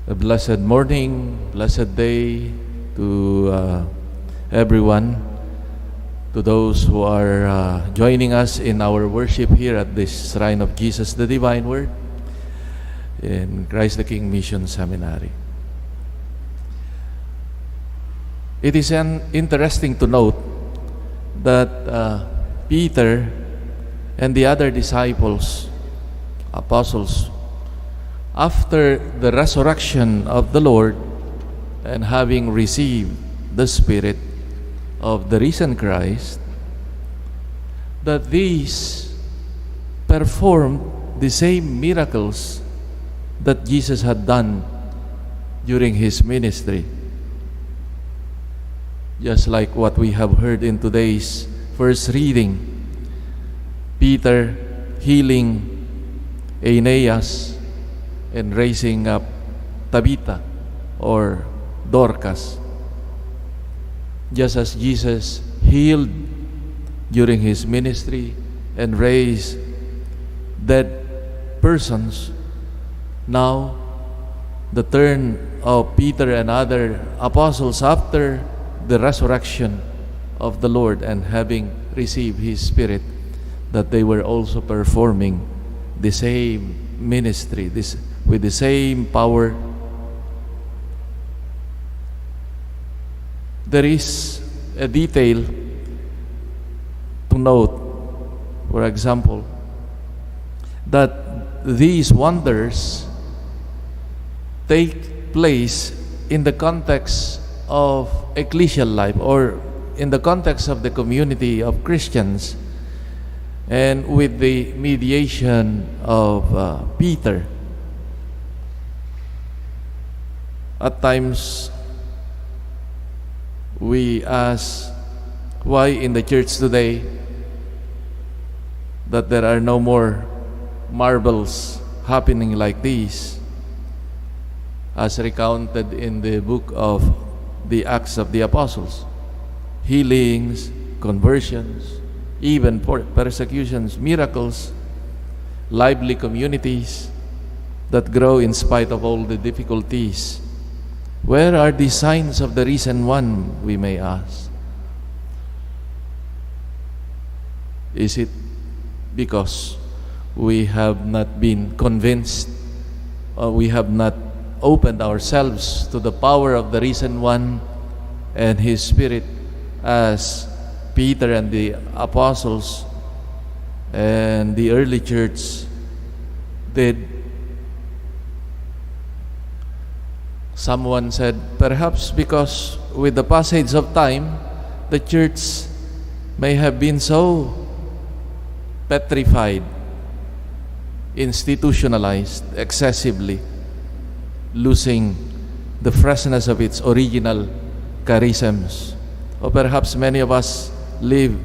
A blessed morning, blessed day to everyone, to those who are joining us in our worship here at this Shrine of Jesus the Divine Word in Christ the King Mission Seminary. It is interesting to note that Peter and the other disciples, apostles, after the resurrection of the Lord and having received the Spirit of the risen Christ, that these performed the same miracles that Jesus had done during his ministry. Just like what we have heard in today's first reading, Peter healing Aeneas and raising up Tabitha or Dorcas, just as Jesus healed during his ministry and raised dead persons. Now the turn of Peter and other apostles after the resurrection of the Lord and having received his Spirit, that they were also performing the same ministry, with the same power. There is a detail to note, for example, that these wonders take place in the context of ecclesial life, or in the context of the community of Christians, and with the mediation of Peter. At times, we ask why in the church today that there are no more marvels happening like these, as recounted in the book of the Acts of the Apostles. Healings, conversions, even persecutions, miracles, lively communities that grow in spite of all the difficulties. Where are the signs of the risen one, we may ask? Is it because we have not been convinced, or we have not opened ourselves to the power of the risen one and his Spirit, as Peter and the apostles and the early church did? Someone said, perhaps because with the passage of time, the church may have been so petrified, institutionalized excessively, losing the freshness of its original charisms. Or perhaps many of us live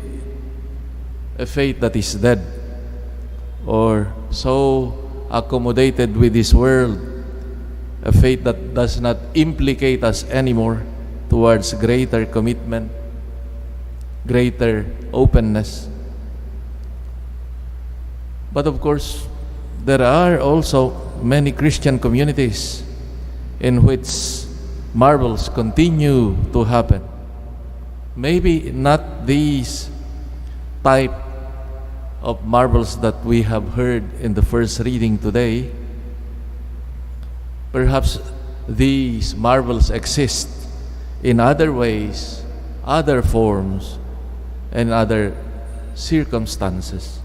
a faith that is dead, or so accommodated with this world, a faith that does not implicate us anymore towards greater commitment, greater openness. But of course, there are also many Christian communities in which marvels continue to happen. Maybe not these type of marvels that we have heard in the first reading today. Perhaps these marvels exist in other ways, other forms, and other circumstances.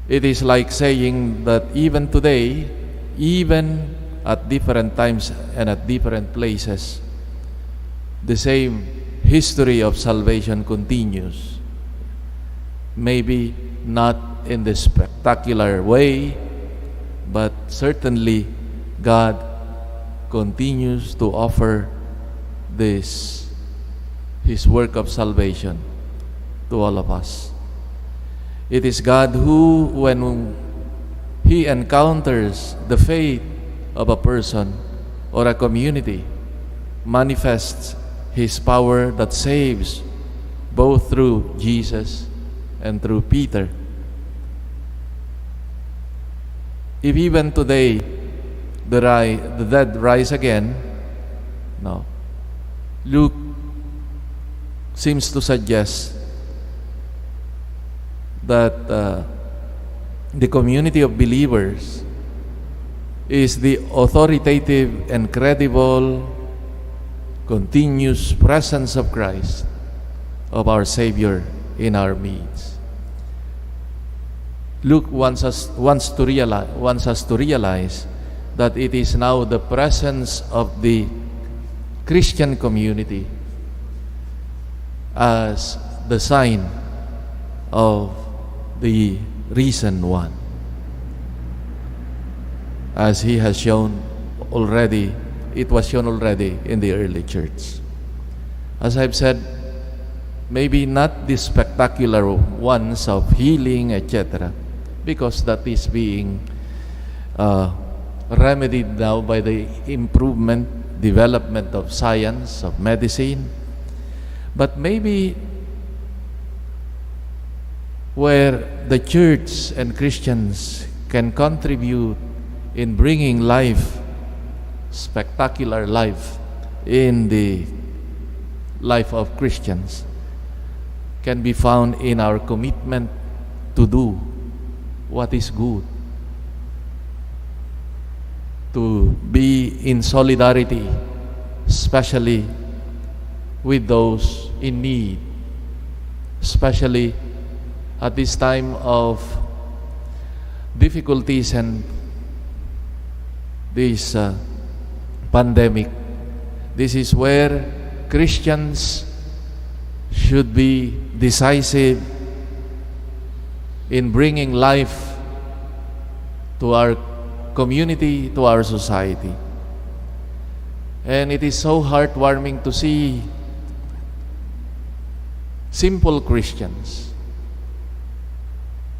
It is like saying that even today, even at different times and at different places, the same history of salvation continues. Maybe not in the spectacular way, but certainly God continues to offer this, his work of salvation, to all of us. It is God who, when he encounters the faith of a person or a community, manifests his power that saves, both through Jesus and through Peter. If even today the dead rise again. No. Luke seems to suggest that the community of believers is the authoritative and credible, continuous presence of Christ, of our Savior in our midst. Luke wants us to realize that it is now the presence of the Christian community as the sign of the risen one, as he has shown already. It was shown already in the early church. As I've said, maybe not the spectacular ones of healing, etc., because that is being remedied now by the development of science, of medicine. But maybe where the church and Christians can contribute in bringing life, spectacular life, in the life of Christians, can be found in our commitment to do what is good, to be in solidarity, especially with those in need, especially at this time of difficulties and this pandemic. This is where Christians should be decisive in bringing life to our community, to our society. And it is so heartwarming to see simple Christians,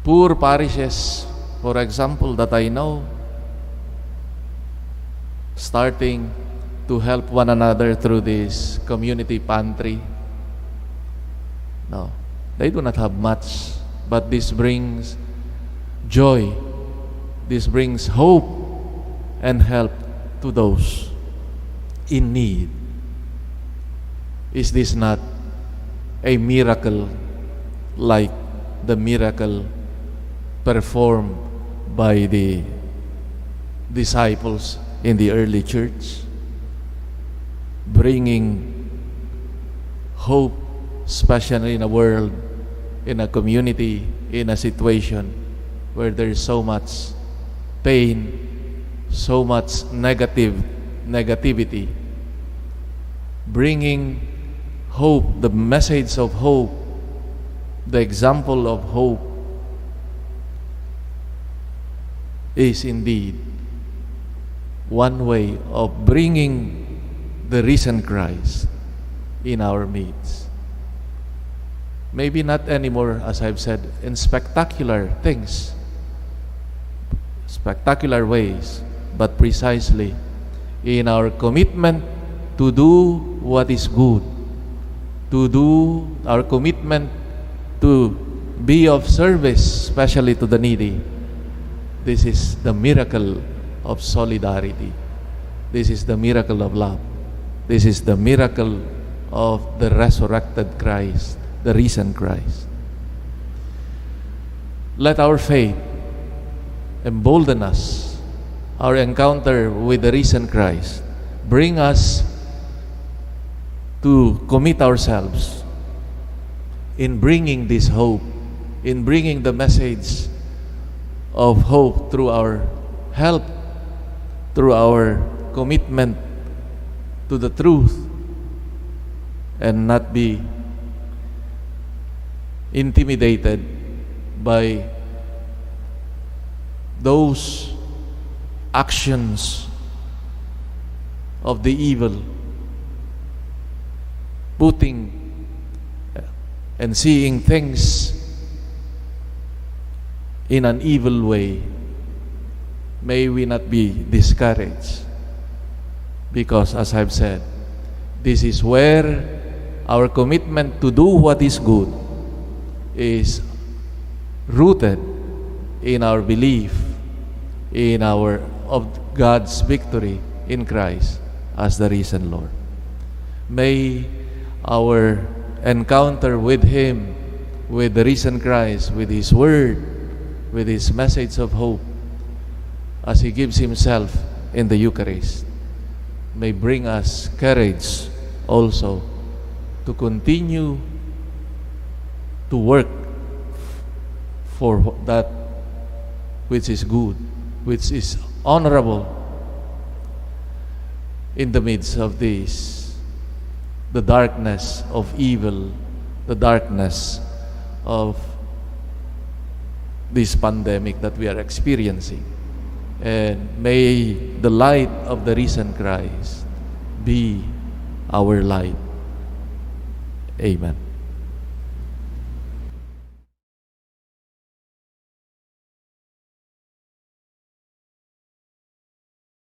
poor parishes, for example, that I know, starting to help one another through this community pantry. No, they do not have much, but this brings joy, this brings hope and help to those in need. Is this not a miracle like the miracle performed by the disciples in the early church, bringing hope, especially in a world, in a community, in a situation where there is so much pain, so much negativity, bringing hope, the message of hope, the example of hope is indeed one way of bringing the risen Christ in our midst. Maybe not anymore, as I've said, in spectacular things, spectacular ways, but precisely in our commitment to do what is good, to do our commitment to be of service, especially to the needy. This is the miracle of solidarity. This is the miracle of love. This is the miracle of the resurrected Christ, the risen Christ. Let our faith embolden us, our encounter with the risen Christ, bring us to commit ourselves in bringing this hope, in bringing the message of hope through our help, through our commitment to the truth, and not be intimidated by those actions of the evil, putting and seeing things in an evil way. May we not be discouraged, because as I've said, this is where our commitment to do what is good is rooted in our belief, in our of God's victory in Christ as the risen Lord. May our encounter with Him, with the risen Christ, with His Word, with His message of hope, as He gives Himself in the Eucharist, may bring us courage also to continue to work for that which is good, which is honorable in the midst of this, the darkness of evil, the darkness of this pandemic that we are experiencing. And may the light of the risen Christ be our light. Amen.